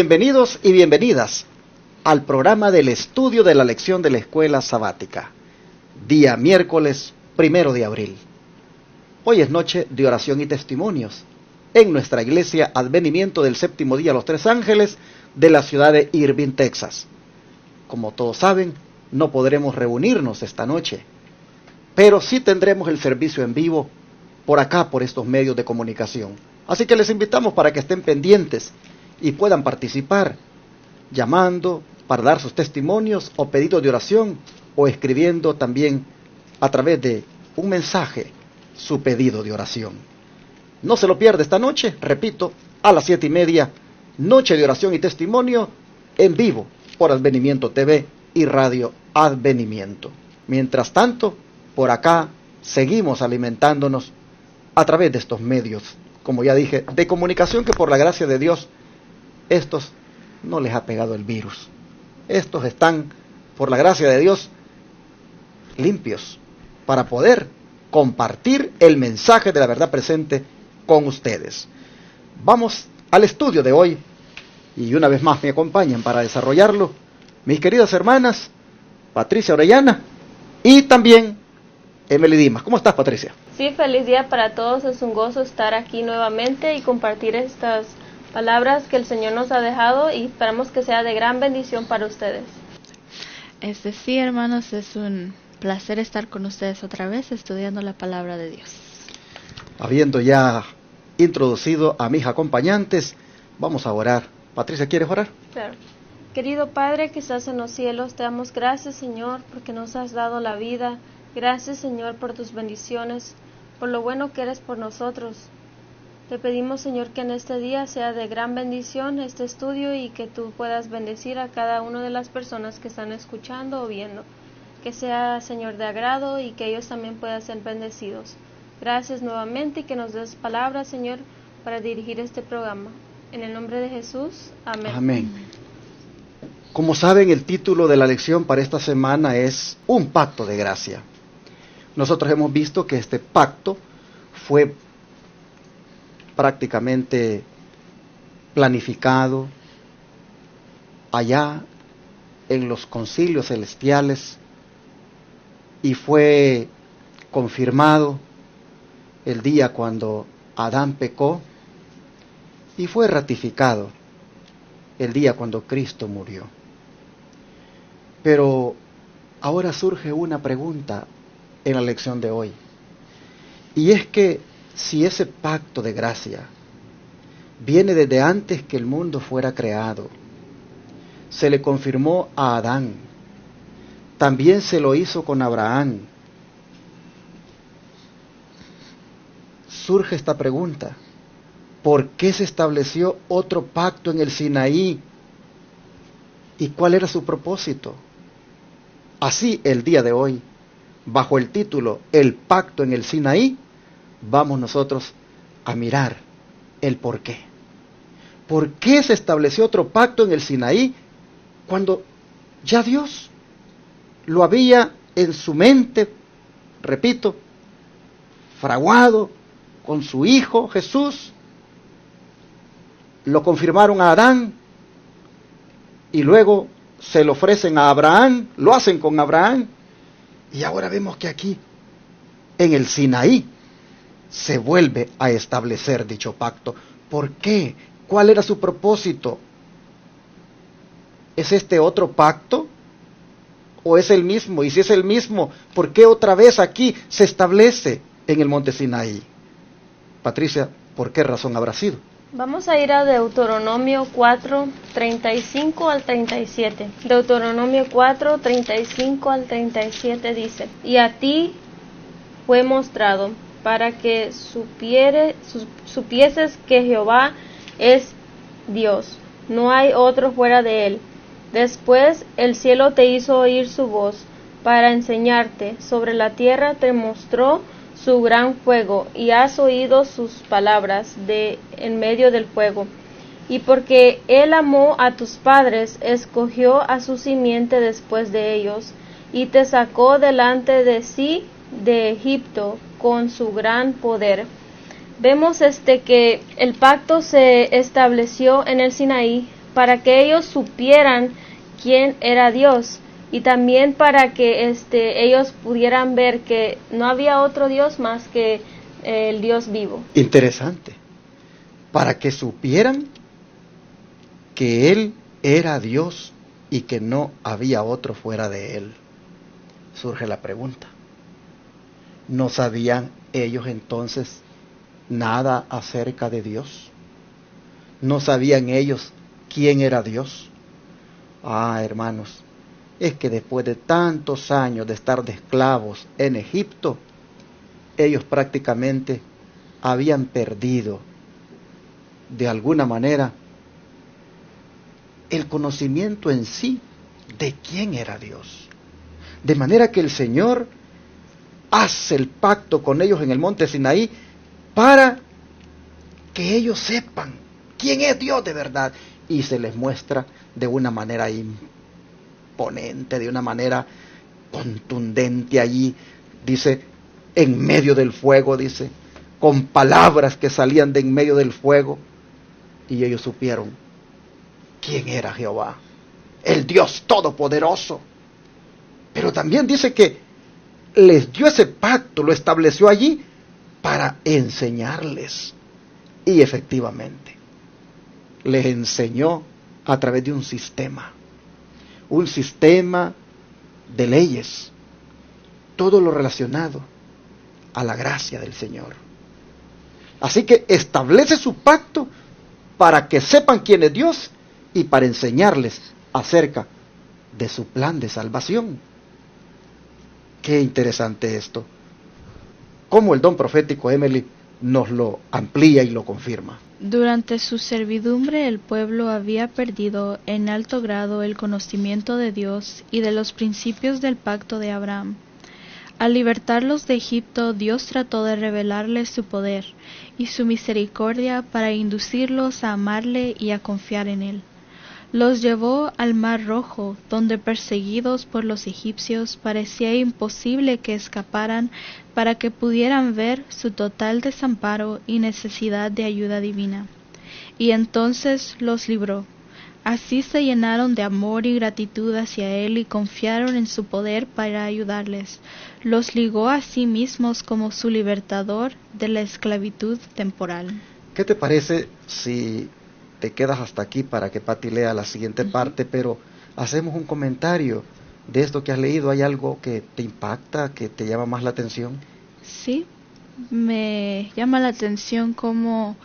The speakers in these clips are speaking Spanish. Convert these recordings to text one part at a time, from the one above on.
Bienvenidos y bienvenidas al programa del estudio de la lección de la escuela sabática, día miércoles 1 de abril. Hoy es noche de oración y testimonios en nuestra iglesia Advenimiento del Séptimo Día Los Tres Ángeles de la ciudad de Irving, Texas. Como todos saben, no podremos reunirnos esta noche, pero sí tendremos el servicio en vivo por acá, por estos medios de comunicación. Así que les invitamos para que estén pendientes y puedan participar, llamando para dar sus testimonios o pedidos de oración, o escribiendo también a través de un mensaje su pedido de oración. No se lo pierda esta noche, repito, a las 7:30, noche de oración y testimonio en vivo por Advenimiento TV y Radio Advenimiento. Mientras tanto, por acá seguimos alimentándonos a través de estos medios, como ya dije, de comunicación, que por la gracia de Dios, estos no les ha pegado el virus. Estos están, por la gracia de Dios, limpios para poder compartir el mensaje de la verdad presente con ustedes. Vamos al estudio de hoy, y una vez más me acompañan para desarrollarlo mis queridas hermanas Patricia Orellana y también Emily Dimas. ¿Cómo estás, Patricia? Sí, feliz día para todos. Es un gozo estar aquí nuevamente y compartir estas palabras que el Señor nos ha dejado, y esperamos que sea de gran bendición para ustedes. Sí, hermanos, es un placer estar con ustedes otra vez estudiando la palabra de Dios. Habiendo ya introducido a mis acompañantes, vamos a orar. Patricia, ¿quieres orar? Claro. Querido Padre que estás en los cielos, te damos gracias, Señor, porque nos has dado la vida. Gracias, Señor, por tus bendiciones, por lo bueno que eres por nosotros. Te pedimos, Señor, que en este día sea de gran bendición este estudio, y que tú puedas bendecir a cada una de las personas que están escuchando o viendo. Que sea, Señor, de agrado, y que ellos también puedan ser bendecidos. Gracias nuevamente, y que nos des palabras, Señor, para dirigir este programa. En el nombre de Jesús, amén. Amén. Como saben, el título de la lección para esta semana es Un pacto de gracia. Nosotros hemos visto que este pacto fue prácticamente planificado allá en los concilios celestiales y fue confirmado el día cuando Adán pecó, y fue ratificado el día cuando Cristo murió. Pero ahora surge una pregunta en la lección de hoy, y es que si ese pacto de gracia viene desde antes que el mundo fuera creado, se le confirmó a Adán, también se lo hizo con Abraham, surge esta pregunta: ¿por qué se estableció otro pacto en el Sinaí? ¿Y cuál era su propósito? Así, el día de hoy, bajo el título El pacto en el Sinaí, vamos nosotros a mirar el por qué. ¿Por qué se estableció otro pacto en el Sinaí cuando ya Dios lo había en su mente, repito, fraguado con su Hijo Jesús? Lo confirmaron a Adán y luego se lo ofrecen a Abraham, lo hacen con Abraham, y ahora vemos que aquí en el Sinaí se vuelve a establecer dicho pacto. ¿Por qué? ¿Cuál era su propósito? ¿Es este otro pacto o es el mismo? Y si es el mismo, ¿por qué otra vez aquí se establece en el monte Sinaí? Patricia, ¿por qué razón habrá sido? Vamos a ir a Deuteronomio 4, 35 al 37. Deuteronomio 4, 35 al 37 dice: Y a ti fue mostrado para que supieses que Jehová es Dios, no hay otro fuera de él. Después el cielo te hizo oír su voz para enseñarte, sobre la tierra te mostró su gran fuego, y has oído sus palabras en medio del fuego. Y porque él amó a tus padres, escogió a su simiente después de ellos, y te sacó delante de sí de Egipto con su gran poder. Vemos que el pacto se estableció en el Sinaí para que ellos supieran quién era Dios, y también para que ellos pudieran ver que no había otro Dios más que el Dios vivo. Interesante. Para que supieran que Él era Dios y que no había otro fuera de Él. Surge la pregunta: ¿no sabían ellos entonces nada acerca de Dios? ¿No sabían ellos quién era Dios? Hermanos, es que después de tantos años de estar de esclavos en Egipto, ellos prácticamente habían perdido de alguna manera el conocimiento en sí de quién era Dios. De manera que el Señor hace el pacto con ellos en el monte Sinaí para que ellos sepan quién es Dios de verdad, y se les muestra de una manera imponente, de una manera contundente allí, dice, en medio del fuego, dice, con palabras que salían de en medio del fuego, y ellos supieron quién era Jehová, el Dios Todopoderoso. Pero también dice que les dio ese pacto, lo estableció allí para enseñarles. Y efectivamente, les enseñó a través de un sistema de leyes, todo lo relacionado a la gracia del Señor. Así que establece su pacto para que sepan quién es Dios y para enseñarles acerca de su plan de salvación. Qué interesante esto. Cómo el don profético Emily nos lo amplía y lo confirma. Durante su servidumbre el pueblo había perdido en alto grado el conocimiento de Dios y de los principios del pacto de Abraham. Al libertarlos de Egipto, Dios trató de revelarles su poder y su misericordia para inducirlos a amarle y a confiar en él. Los llevó al Mar Rojo, donde perseguidos por los egipcios parecía imposible que escaparan, para que pudieran ver su total desamparo y necesidad de ayuda divina. Y entonces los libró. Así se llenaron de amor y gratitud hacia él y confiaron en su poder para ayudarles. Los ligó a sí mismos como su libertador de la esclavitud temporal. ¿Qué te parece si te quedas hasta aquí para que Pati lea la siguiente parte, pero hacemos un comentario de esto que has leído? ¿Hay algo que te impacta, que te llama más la atención? Sí, me llama la atención cómo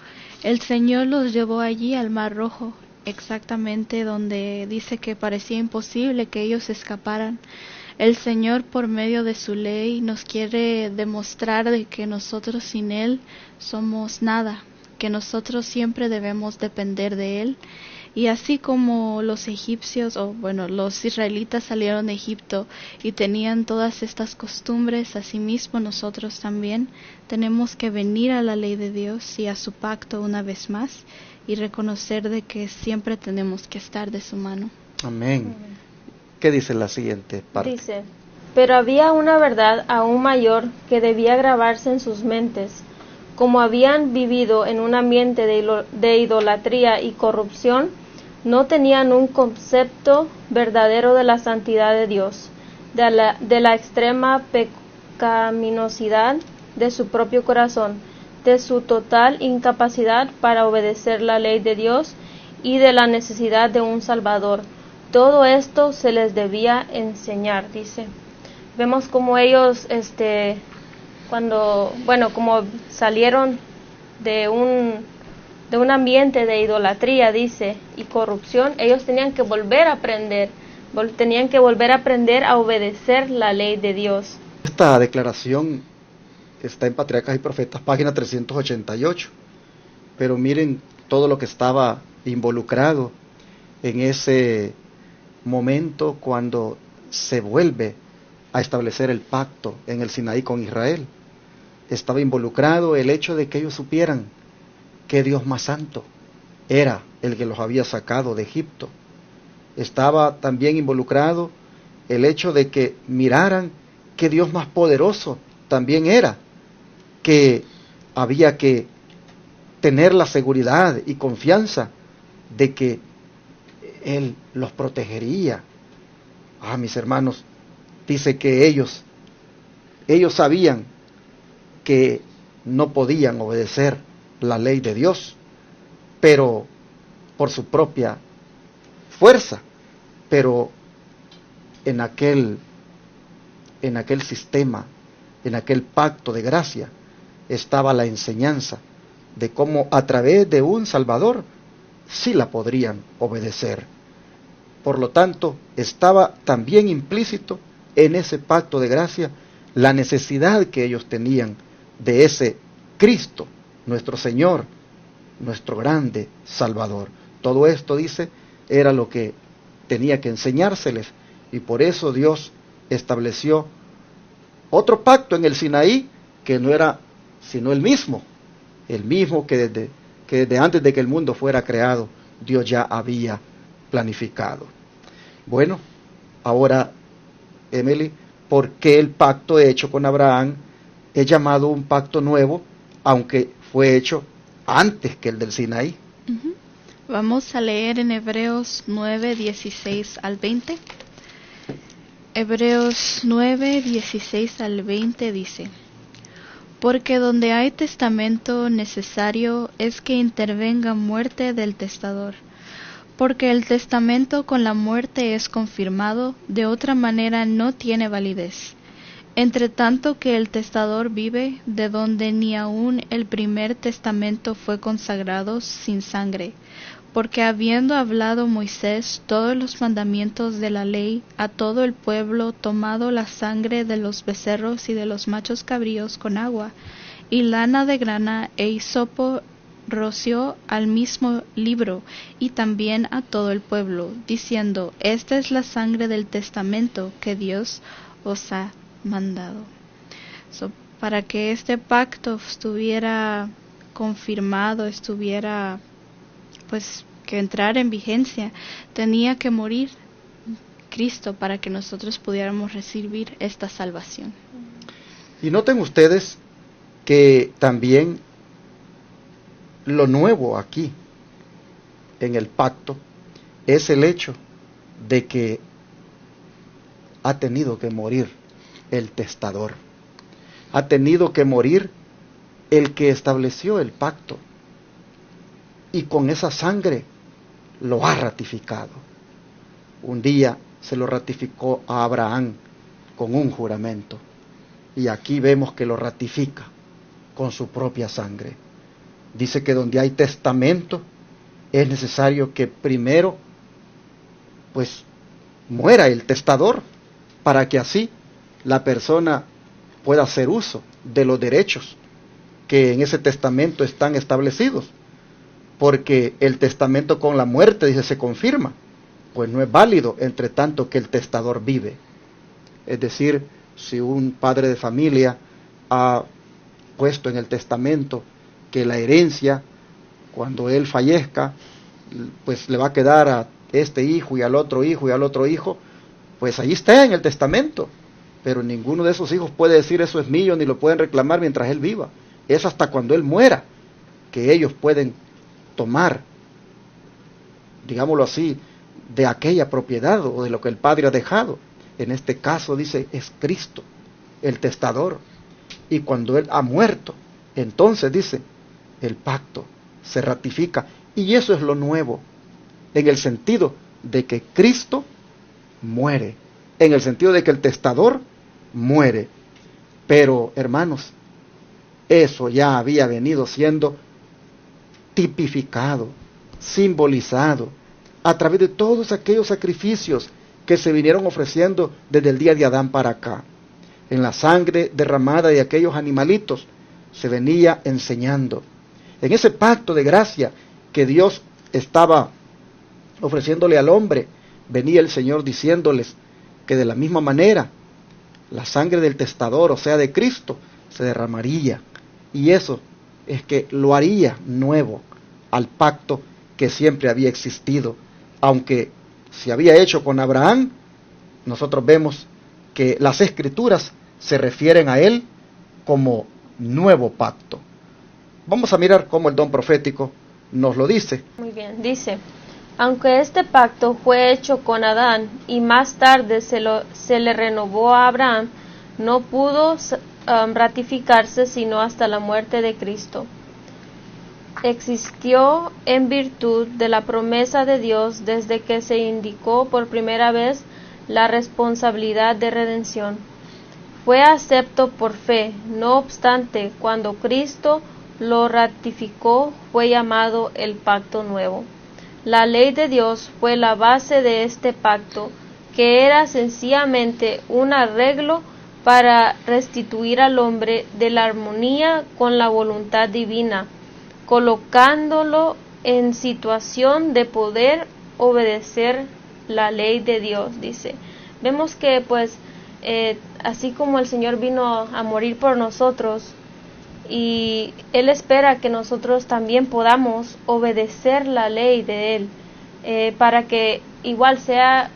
el Señor los llevó allí al Mar Rojo, exactamente donde dice que parecía imposible que ellos escaparan. El Señor, por medio de su ley, nos quiere demostrar de que nosotros sin Él somos nada, que nosotros siempre debemos depender de Él. Y así como los egipcios, los israelitas salieron de Egipto y tenían todas estas costumbres, asimismo nosotros también tenemos que venir a la ley de Dios y a su pacto una vez más y reconocer de que siempre tenemos que estar de su mano. Amén. ¿Qué dice la siguiente parte? Dice, pero había una verdad aún mayor que debía grabarse en sus mentes. Como habían vivido en un ambiente de idolatría y corrupción, no tenían un concepto verdadero de la santidad de Dios, de la extrema pecaminosidad de su propio corazón, de su total incapacidad para obedecer la ley de Dios y de la necesidad de un Salvador. Todo esto se les debía enseñar, dice. Vemos como ellos, como salieron de un ambiente de idolatría, dice, y corrupción, ellos tenían que volver a aprender, a obedecer la ley de Dios. Esta declaración está en Patriarcas y Profetas, página 388, pero miren todo lo que estaba involucrado en ese momento cuando se vuelve a establecer el pacto en el Sinaí con Israel. Estaba involucrado el hecho de que ellos supieran que Dios más santo era el que los había sacado de Egipto. Estaba también involucrado el hecho de que miraran que Dios más poderoso también era, que había que tener la seguridad y confianza de que Él los protegería. Mis hermanos, dice que ellos sabían que no podían obedecer la ley de Dios, pero por su propia fuerza, pero en aquel sistema, en aquel pacto de gracia, estaba la enseñanza de cómo a través de un Salvador sí la podrían obedecer. Por lo tanto, estaba también implícito en ese pacto de gracia la necesidad que ellos tenían de ese Cristo, nuestro Señor, nuestro grande Salvador. Todo esto, dice, era lo que tenía que enseñárseles, y por eso Dios estableció otro pacto en el Sinaí, que no era sino el mismo que desde antes de que el mundo fuera creado, Dios ya había planificado. Bueno, ahora, Emily, ¿por qué el pacto hecho con Abraham es llamado un pacto nuevo, aunque fue hecho antes que el del Sinaí? Vamos a leer en Hebreos 9, 16 al 20. Hebreos 9, 16 al 20 dice: Porque donde hay testamento necesario es que intervenga muerte del testador, porque el testamento con la muerte es confirmado, de otra manera no tiene validez. Entre tanto que el testador vive, de donde ni aun el primer testamento fue consagrado sin sangre, porque habiendo hablado Moisés todos los mandamientos de la ley a todo el pueblo, tomado la sangre de los becerros y de los machos cabríos con agua, y lana de grana e hisopo, roció al mismo libro y también a todo el pueblo, diciendo: Esta es la sangre del testamento que Dios os ha mandado. Para que este pacto estuviera confirmado, que entrara en vigencia, tenía que morir Cristo para que nosotros pudiéramos recibir esta salvación. Y noten ustedes que también lo nuevo aquí en el pacto es el hecho de que ha tenido que morir el testador, ha tenido que morir el que estableció el pacto, y con esa sangre lo ha ratificado. Un día se lo ratificó a Abraham con un juramento, y aquí vemos que lo ratifica con su propia sangre. Dice que donde hay testamento es necesario que primero muera el testador, para que así la persona pueda hacer uso de los derechos que en ese testamento están establecidos. Porque el testamento con la muerte, dice, se confirma, pues no es válido entre tanto que el testador vive. Es decir, si un padre de familia ha puesto en el testamento que la herencia, cuando él fallezca, pues le va a quedar a este hijo y al otro hijo y al otro hijo, pues ahí está en el testamento, pero ninguno de esos hijos puede decir eso es mío, ni lo pueden reclamar mientras él viva. Es hasta cuando él muera que ellos pueden tomar, digámoslo así, de aquella propiedad o de lo que el padre ha dejado. En este caso, dice, es Cristo, el testador, y cuando él ha muerto, entonces, dice, el pacto se ratifica, y eso es lo nuevo, en el sentido de que Cristo muere, en el sentido de que el testador muere. Pero, hermanos, eso ya había venido siendo tipificado, simbolizado, a través de todos aquellos sacrificios que se vinieron ofreciendo desde el día de Adán para acá. En la sangre derramada de aquellos animalitos se venía enseñando. En ese pacto de gracia que Dios estaba ofreciéndole al hombre, venía el Señor diciéndoles que de la misma manera la sangre del testador, o sea de Cristo, se derramaría, y eso es que lo haría nuevo al pacto que siempre había existido. Aunque se había hecho con Abraham, nosotros vemos que las Escrituras se refieren a él como nuevo pacto. Vamos a mirar cómo el don profético nos lo dice. Muy bien, dice: Aunque este pacto fue hecho con Adán y más tarde se le renovó a Abraham, no pudo ratificarse sino hasta la muerte de Cristo. Existió en virtud de la promesa de Dios desde que se indicó por primera vez la responsabilidad de redención. Fue acepto por fe, no obstante, cuando Cristo lo ratificó, fue llamado el pacto nuevo. La ley de Dios fue la base de este pacto, que era sencillamente un arreglo para restituir al hombre de la armonía con la voluntad divina, colocándolo en situación de poder obedecer la ley de Dios, dice. Vemos que pues así como el Señor vino a morir por nosotros, y Él espera que nosotros también podamos obedecer la ley de Él, para que igual sea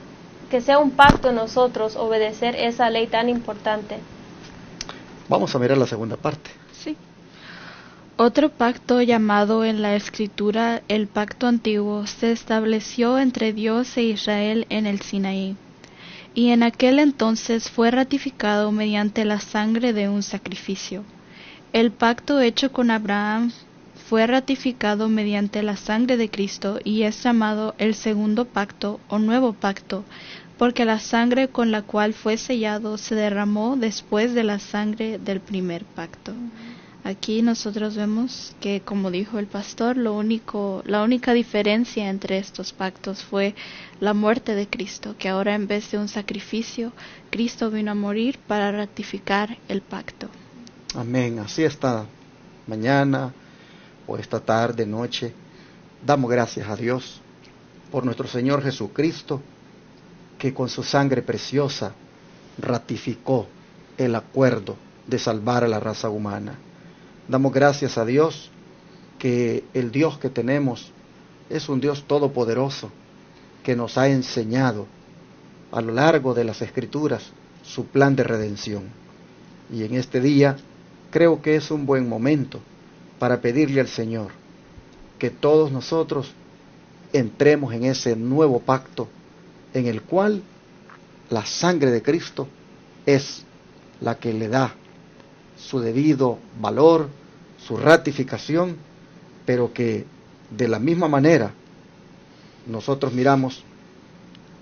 un pacto en nosotros obedecer esa ley tan importante. Vamos a mirar la segunda parte. Sí. Otro pacto llamado en la Escritura el Pacto Antiguo se estableció entre Dios e Israel en el Sinaí, y en aquel entonces fue ratificado mediante la sangre de un sacrificio. El pacto hecho con Abraham fue ratificado mediante la sangre de Cristo y es llamado el segundo pacto o nuevo pacto, porque la sangre con la cual fue sellado se derramó después de la sangre del primer pacto. Aquí nosotros vemos que, como dijo el pastor, la única diferencia entre estos pactos fue la muerte de Cristo, que ahora en vez de un sacrificio, Cristo vino a morir para ratificar el pacto. Amén. Así esta mañana o esta tarde, noche, damos gracias a Dios por nuestro Señor Jesucristo, que con su sangre preciosa ratificó el acuerdo de salvar a la raza humana. Damos gracias a Dios que el Dios que tenemos es un Dios todopoderoso, que nos ha enseñado a lo largo de las Escrituras su plan de redención. Y en este día creo que es un buen momento para pedirle al Señor que todos nosotros entremos en ese nuevo pacto en el cual la sangre de Cristo es la que le da su debido valor, su ratificación, pero que de la misma manera nosotros miramos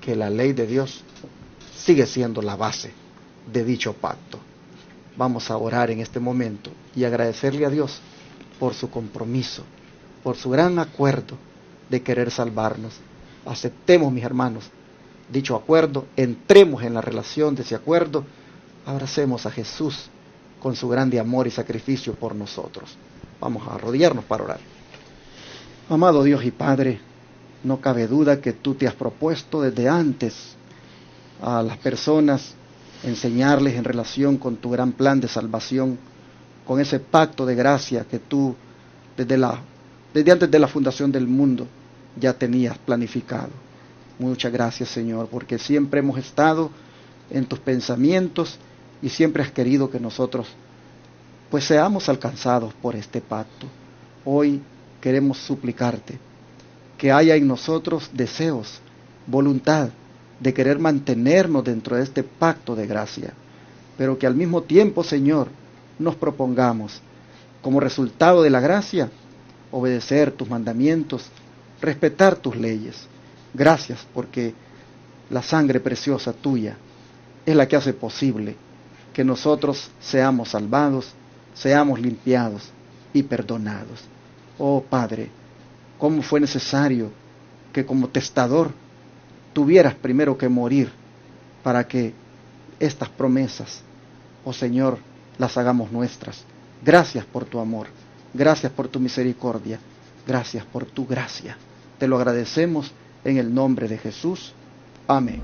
que la ley de Dios sigue siendo la base de dicho pacto. Vamos a orar en este momento y agradecerle a Dios por su compromiso, por su gran acuerdo de querer salvarnos. Aceptemos, mis hermanos, dicho acuerdo, entremos en la relación de ese acuerdo, abracemos a Jesús con su grande amor y sacrificio por nosotros. Vamos a arrodillarnos para orar. Amado Dios y Padre, no cabe duda que tú te has propuesto desde antes a las personas enseñarles en relación con tu gran plan de salvación, con ese pacto de gracia que tú desde antes de la fundación del mundo ya tenías planificado. Muchas gracias, Señor, porque siempre hemos estado en tus pensamientos y siempre has querido que nosotros pues seamos alcanzados por este pacto. Hoy queremos suplicarte que haya en nosotros deseos, voluntad de querer mantenernos dentro de este pacto de gracia, pero que al mismo tiempo, Señor, nos propongamos, como resultado de la gracia, obedecer tus mandamientos, respetar tus leyes. Gracias porque la sangre preciosa tuya es la que hace posible que nosotros seamos salvados, seamos limpiados y perdonados. Oh Padre, cómo fue necesario que como testador tuvieras primero que morir para que estas promesas, oh Señor, las hagamos nuestras. Gracias por tu amor, gracias por tu misericordia, gracias por tu gracia. Te lo agradecemos en el nombre de Jesús. Amén.